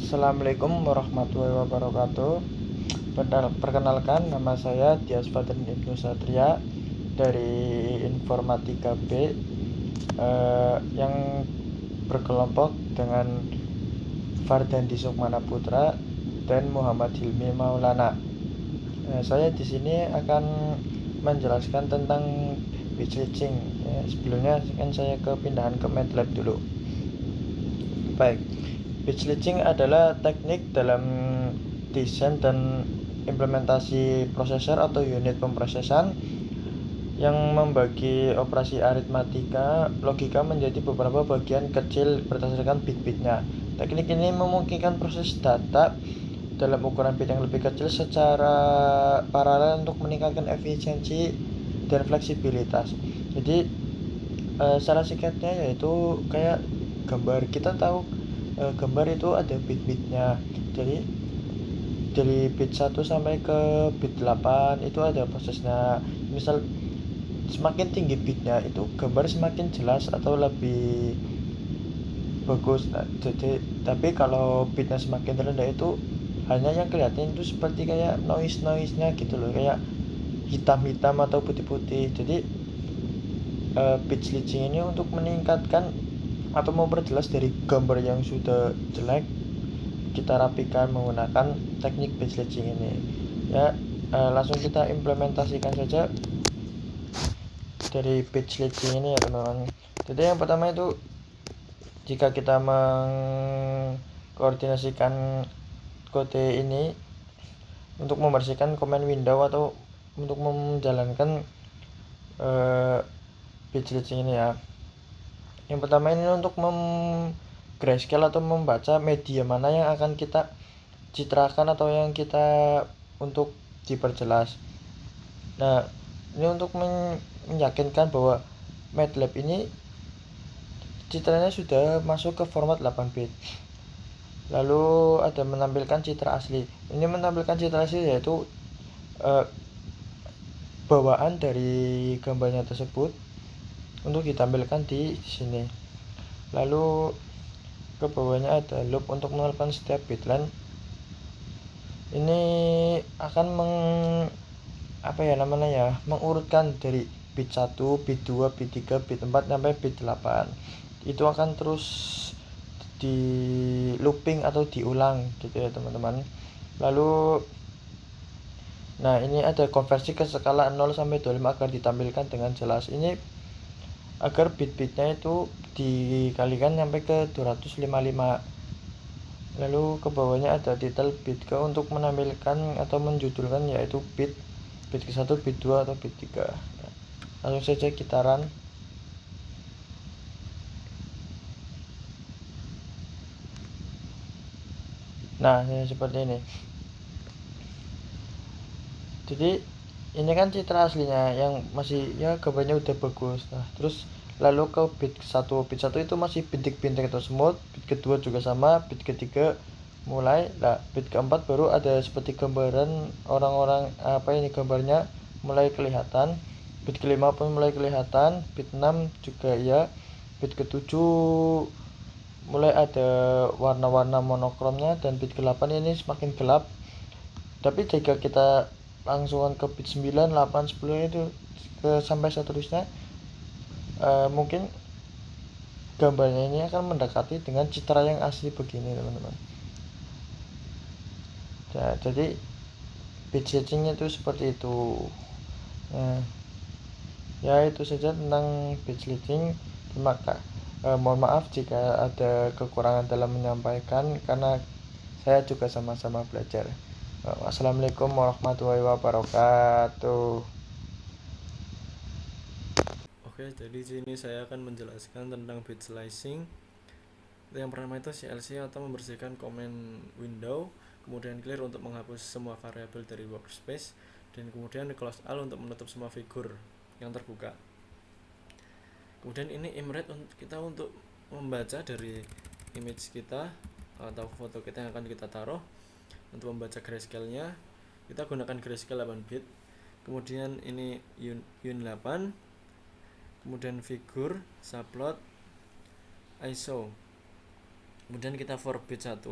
Assalamualaikum warahmatullahi wabarakatuh. Perkenalkan, nama saya Dias Fadrin Ibnu Satria dari Informatika B, yang berkelompok dengan Fardandi Sukmana Putra dan Muhammad Hilmi Maulana. Saya di sini akan menjelaskan tentang bit switching. Sebelumnya kan saya kepindahan ke MATLAB dulu. Baik, bit switching adalah teknik dalam desain dan implementasi prosesor atau unit pemrosesan yang membagi operasi aritmatika logika menjadi beberapa bagian kecil berdasarkan bit-bitnya. Teknik ini memungkinkan proses data dalam ukuran bit yang lebih kecil secara paralel untuk meningkatkan efisiensi dan fleksibilitas. Jadi secara singkatnya yaitu kayak gambar. Kita tahu gambar itu ada bit-bitnya. Jadi dari bit 1 sampai ke bit 8 itu ada prosesnya. Misal semakin tinggi bitnya itu gambar semakin jelas atau lebih bagus. Jadi tapi kalau bitnya semakin rendah itu hanya yang kelihatan itu seperti kayak noise-nya gitu loh, kayak hitam-hitam atau putih-putih. Jadi bit switching ini untuk meningkatkan atau memperjelas dari gambar yang sudah jelek, kita rapikan menggunakan teknik bit switching ini. Langsung kita implementasikan saja dari bit switching ini ya teman-teman. Jadi yang pertama itu, jika kita mengkoordinasikan kode ini untuk membersihkan command window atau untuk menjalankan bit switching ini ya. Yang pertama ini untuk grayscale atau membaca media mana yang akan kita citrakan atau yang kita untuk diperjelas. Nah, ini untuk meyakinkan bahwa MATLAB ini citranya sudah masuk ke format 8 bit. Lalu ada menampilkan citra asli. Ini menampilkan citra asli yaitu bawaan dari gambarnya tersebut untuk ditampilkan di sini. Lalu ke bawahnya ada loop untuk menentukan setiap bitline. Ini akan mengurutkan dari bit 1, bit 2, bit 3, bit 4 sampai bit 8. Itu akan terus di looping atau diulang gitu ya teman-teman. Lalu ini ada konversi ke skala 0 sampai 25 agar ditampilkan dengan jelas. Ini agar bit-bitnya itu dikalikan sampai ke 255. Lalu ke bawahnya ada title bit ke untuk menampilkan atau menjudulkan yaitu bit ke 1, bit 2 atau bit 3. Langsung saja kita run. Nah, seperti ini. Jadi ini kan citra aslinya yang masih gambarnya udah bagus. Nah, terus lalu ke bit 1 itu masih bintik-bintik atau smooth. Bit kedua juga sama, bit ketiga mulai. Nah, bit keempat baru ada seperti gambaran orang-orang gambarnya mulai kelihatan. Bit kelima pun mulai kelihatan, bit 6 juga ya. Bit ketujuh mulai ada warna-warna monokromnya, dan bit ke-8 ini semakin gelap. Tapi jika kita langsung ke bit 9, 8, 10 itu sampai seterusnya, mungkin gambarnya ini akan mendekati dengan citra yang asli begini teman-teman. Nah, jadi bit switching itu seperti itu. Itu saja tentang bit switching. Mohon maaf jika ada kekurangan dalam menyampaikan, karena saya juga sama-sama belajar. Assalamualaikum warahmatullahi wabarakatuh. Oke, jadi sini saya akan menjelaskan tentang bit slicing. Yang pertama itu CLC atau membersihkan command window, kemudian clear untuk menghapus semua variabel dari workspace, dan kemudian close all untuk menutup semua figur yang terbuka. Kemudian ini imrate kita untuk membaca dari image kita atau foto kita yang akan kita taruh. Untuk membaca grayscale-nya kita gunakan grayscale 8 bit. Kemudian ini Yun 8, kemudian figur, subplot, ISO. Kemudian kita for bit 18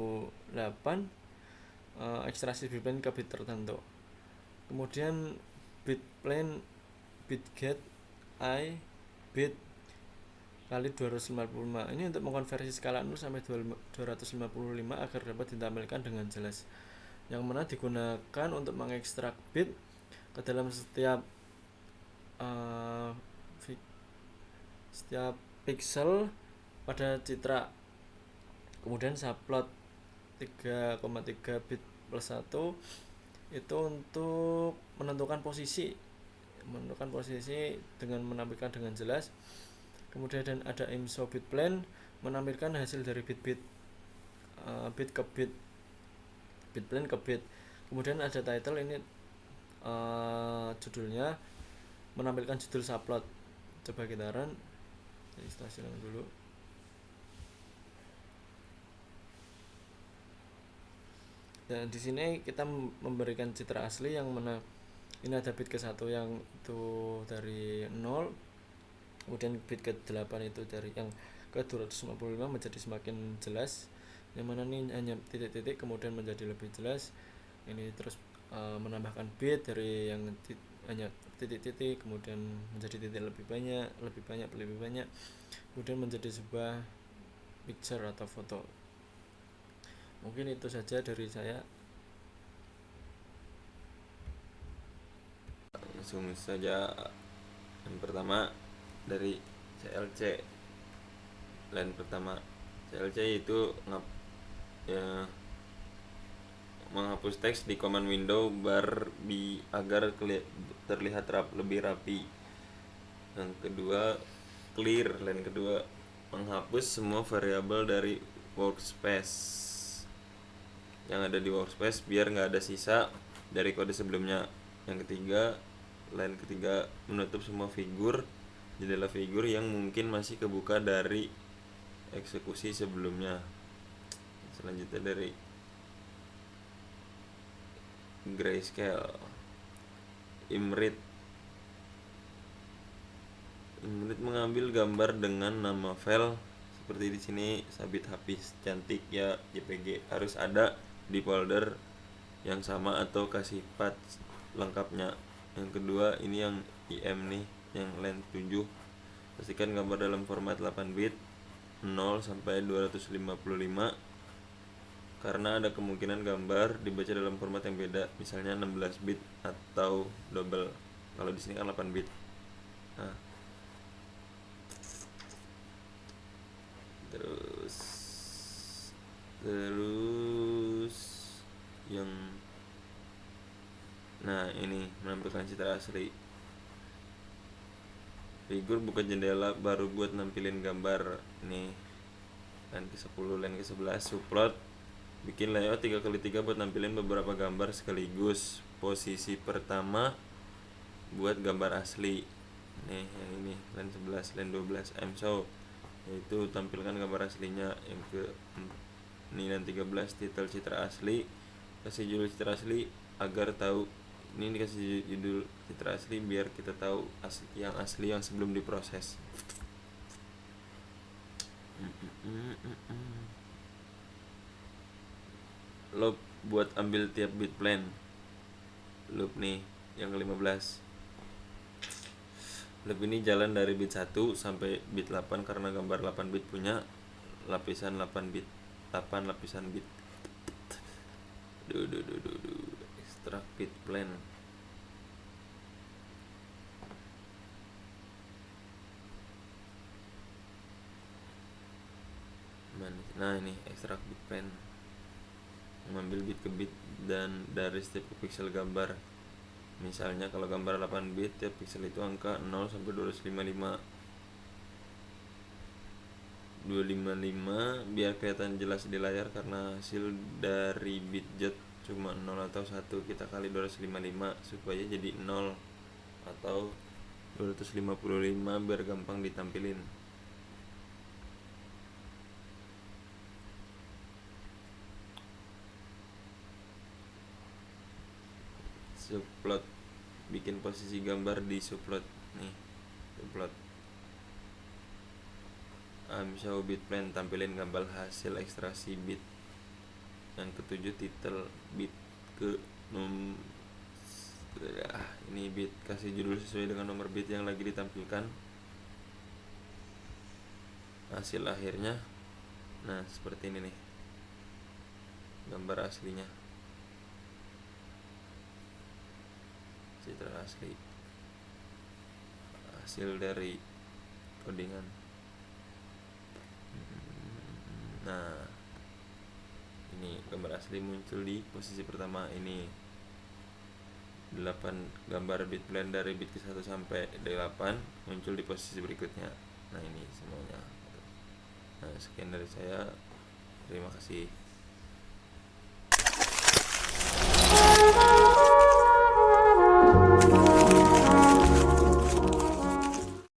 ekstraksi bitplane ke bit tertentu. Kemudian bitplane bit get I bit kali 255. Ini untuk mengkonversi skala 0 sampai 255 agar dapat ditampilkan dengan jelas. Yang mana digunakan untuk mengekstrak bit ke dalam setiap pixel pada citra. Kemudian subplot 3,3 bit plus 1 itu untuk menentukan posisi dengan menampilkan dengan jelas. Kemudian ada IMSO bitplane menampilkan hasil dari bit ke bit, bitplane ke bit. Kemudian ada title, ini judulnya, menampilkan judul subplot. Coba kita run. Kita silang dulu. Dan di sini kita memberikan citra asli yang mana ini ada bit ke 1 yang itu dari 0, kemudian bit ke 8 itu dari yang ke 255 menjadi semakin jelas, yang mana ini hanya titik-titik kemudian menjadi lebih jelas. Ini terus menambahkan bit dari yang hanya titik-titik kemudian menjadi titik lebih banyak, kemudian menjadi sebuah picture atau foto. Mungkin itu saja dari saya. Langsung saja. Yang pertama dari CLC. Line pertama CLC itu menghapus teks di command window bar agar terlihat lebih rapi. Yang kedua clear. Line kedua menghapus semua variabel dari workspace yang ada di workspace biar nggak ada sisa dari kode sebelumnya. Yang ketiga, line ketiga menutup semua jendela figur yang mungkin masih kebuka dari eksekusi sebelumnya. Selanjutnya dari grayscale, imrit mengambil gambar dengan nama file seperti di sini, sabit habis cantik ya JPG, harus ada di folder yang sama atau kasih path lengkapnya. Yang kedua ini yang IM nih, yang line 7, pastikan gambar dalam format 8 bit 0 sampai 255 karena ada kemungkinan gambar dibaca dalam format yang beda, misalnya 16 bit atau double. Kalau di sini kan 8 bit. Nah, terus yang ini menampilkan citra asli. Figur buka jendela baru buat nampilin gambar. Nih line ke-10, line ke-11 subplot, bikin layout 3x3 buat nampilin beberapa gambar sekaligus. Posisi pertama buat gambar asli. Nih yang ini line 11, line 12 IMSO, yaitu tampilkan gambar aslinya. Yang ke ini line 13 title citra asli, kasih judul citra asli agar tahu. Ini dikasih judul citra asli biar kita tahu yang asli yang sebelum diproses. Loop buat ambil tiap bitplane. Loop nih yang ke-15. Loop ini jalan dari bit 1 sampai bit 8 karena gambar 8 bit punya lapisan 8 bit. 8 lapisan bit. Ekstrak bitplane. Nah ini ekstrak bitplane, mengambil bit ke bit dan dari setiap pixel gambar. Misalnya kalau gambar 8 bit, tiap pixel itu angka 0 sampai 255 biar kelihatan jelas di layar karena hasil dari bitjet cuma 0 atau 1, kita kali 255 supaya jadi 0 atau 255 biar gampang ditampilin. Subplot, bikin posisi gambar di subplot nih, subplot show bit plan, tampilin gambar hasil ekstraksi bit. Yang ketujuh, titel bit ke ini bit, kasih judul sesuai dengan nomor bit yang lagi ditampilkan. Hasil akhirnya, nah seperti ini nih gambar aslinya, citra asli hasil dari codingan. Nah ini gambar asli muncul di posisi pertama. Ini 8 gambar bit plan dari bit ke 1 sampai 8 muncul di posisi berikutnya. Nah ini semuanya. Nah sekian dari saya, terima kasih.